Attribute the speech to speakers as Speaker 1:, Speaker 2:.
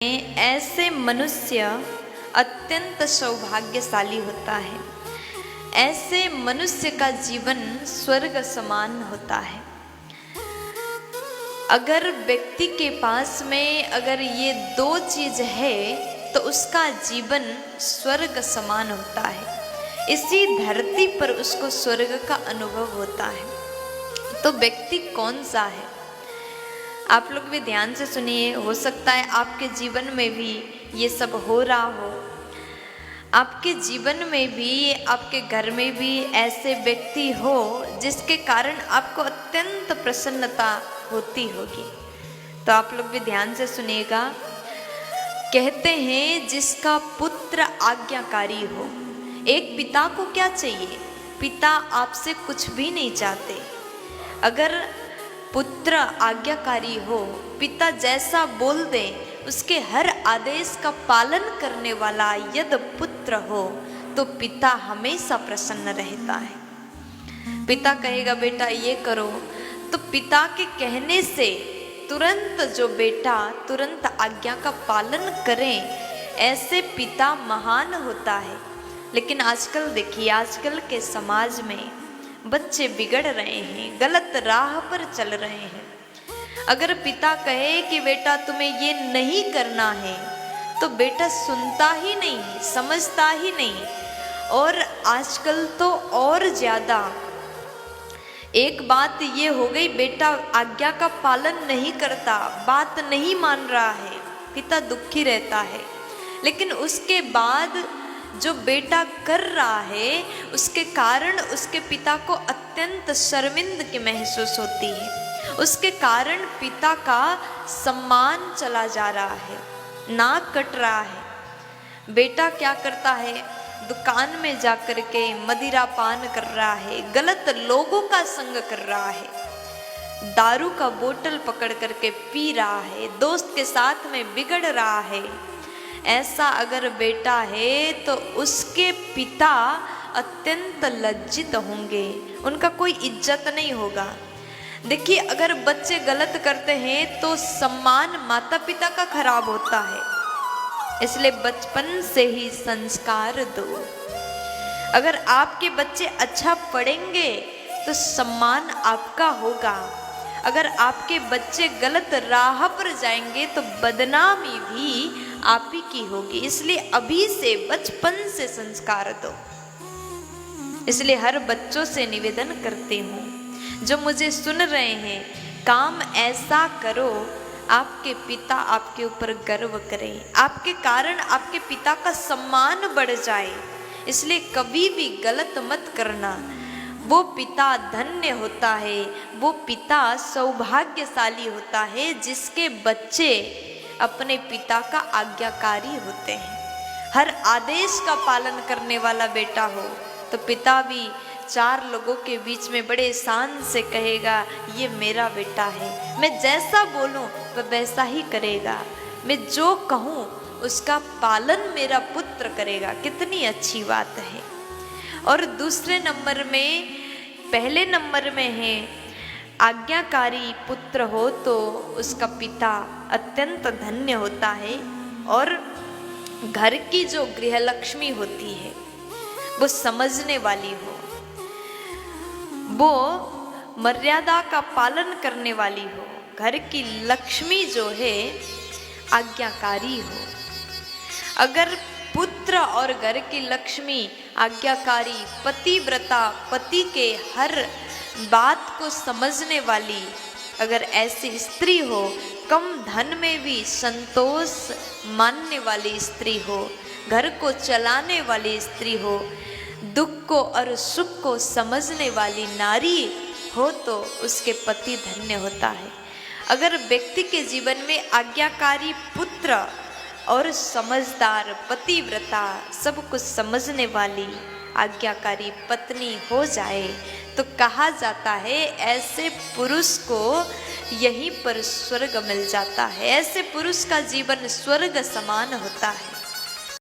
Speaker 1: ऐसे मनुष्य अत्यंत सौभाग्यशाली होता है। ऐसे मनुष्य का जीवन स्वर्ग समान होता है। अगर व्यक्ति के पास में अगर ये दो चीज है तो उसका जीवन स्वर्ग समान होता है। इसी धरती पर उसको स्वर्ग का अनुभव होता है। तो व्यक्ति कौन सा है? आप लोग भी ध्यान से सुनिए। हो सकता है आपके जीवन में भी ये सब हो रहा हो। आपके जीवन में भी, आपके घर में भी ऐसे व्यक्ति हो जिसके कारण आपको अत्यंत प्रसन्नता होती होगी। तो आप लोग भी ध्यान से सुनिएगा। कहते हैं जिसका पुत्र आज्ञाकारी हो। एक पिता को क्या चाहिए? पिता आपसे कुछ भी नहीं चाहते। अगर पुत्र आज्ञाकारी हो, पिता जैसा बोल दे उसके हर आदेश का पालन करने वाला यदि पुत्र हो तो पिता हमेशा प्रसन्न रहता है। पिता कहेगा बेटा ये करो, तो पिता के कहने से तुरंत जो बेटा तुरंत आज्ञा का पालन करें, ऐसे पिता महान होता है। लेकिन आजकल देखिए, आजकल के समाज में बच्चे बिगड़ रहे हैं, गलत राह पर चल रहे हैं। अगर पिता कहे कि बेटा तुम्हें ये नहीं करना है तो बेटा सुनता ही नहीं, समझता ही नहीं। और आजकल तो और ज्यादा एक बात ये हो गई, बेटा आज्ञा का पालन नहीं करता, बात नहीं मान रहा है, पिता दुखी रहता है। लेकिन उसके बाद जो बेटा कर रहा है उसके कारण उसके पिता को अत्यंत शर्मिंदगी महसूस होती है। उसके कारण पिता का सम्मान चला जा रहा है, नाक कट रहा है। बेटा क्या करता है? दुकान में जाकर के मदिरा पान कर रहा है, गलत लोगों का संग कर रहा है, दारू का बोतल पकड़ करके पी रहा है, दोस्त के साथ में बिगड़ रहा है। ऐसा अगर बेटा है तो उसके पिता अत्यंत लज्जित होंगे, उनका कोई इज्जत नहीं होगा। देखिए, अगर बच्चे गलत करते हैं तो सम्मान माता पिता का खराब होता है। इसलिए बचपन से ही संस्कार दो। अगर आपके बच्चे अच्छा पढ़ेंगे तो सम्मान आपका होगा। अगर आपके बच्चे गलत राह पर जाएंगे तो बदनामी भी आप ही की होगी। इसलिए अभी से बचपन से संस्कार दो। इसलिए हर बच्चों से निवेदन करती हूँ जो मुझे सुन रहे हैं, काम ऐसा करो आपके पिता आपके ऊपर गर्व करें, आपके कारण आपके पिता का सम्मान बढ़ जाए। इसलिए कभी भी गलत मत करना। वो पिता धन्य होता है, वो पिता सौभाग्यशाली होता है जिसके बच्चे अपने पिता का आज्ञाकारी होते हैं। हर आदेश का पालन करने वाला बेटा हो तो पिता भी चार लोगों के बीच में बड़े शान से कहेगा ये मेरा बेटा है, मैं जैसा बोलूं वह वैसा ही करेगा, मैं जो कहूं उसका पालन मेरा पुत्र करेगा। कितनी अच्छी बात है। और दूसरे नंबर में, पहले नंबर में है आज्ञाकारी पुत्र हो तो उसका पिता अत्यंत धन्य होता है। और घर की जो गृहलक्ष्मी होती है वो समझने वाली हो, वो मर्यादा का पालन करने वाली हो। घर की लक्ष्मी जो है आज्ञाकारी हो। अगर पुत्र और घर की लक्ष्मी आज्ञाकारी, पतिव्रता, पति के हर बात को समझने वाली अगर ऐसी स्त्री हो, कम धन में भी संतोष मानने वाली स्त्री हो, घर को चलाने वाली स्त्री हो, दुख को और सुख को समझने वाली नारी हो तो उसके पति धन्य होता है। अगर व्यक्ति के जीवन में आज्ञाकारी पुत्र और समझदार, पतिव्रता, सब कुछ समझने वाली आज्ञाकारी पत्नी हो जाए तो कहा जाता है ऐसे पुरुष को यहीं पर स्वर्ग मिल जाता है। ऐसे पुरुष का जीवन स्वर्ग समान होता है।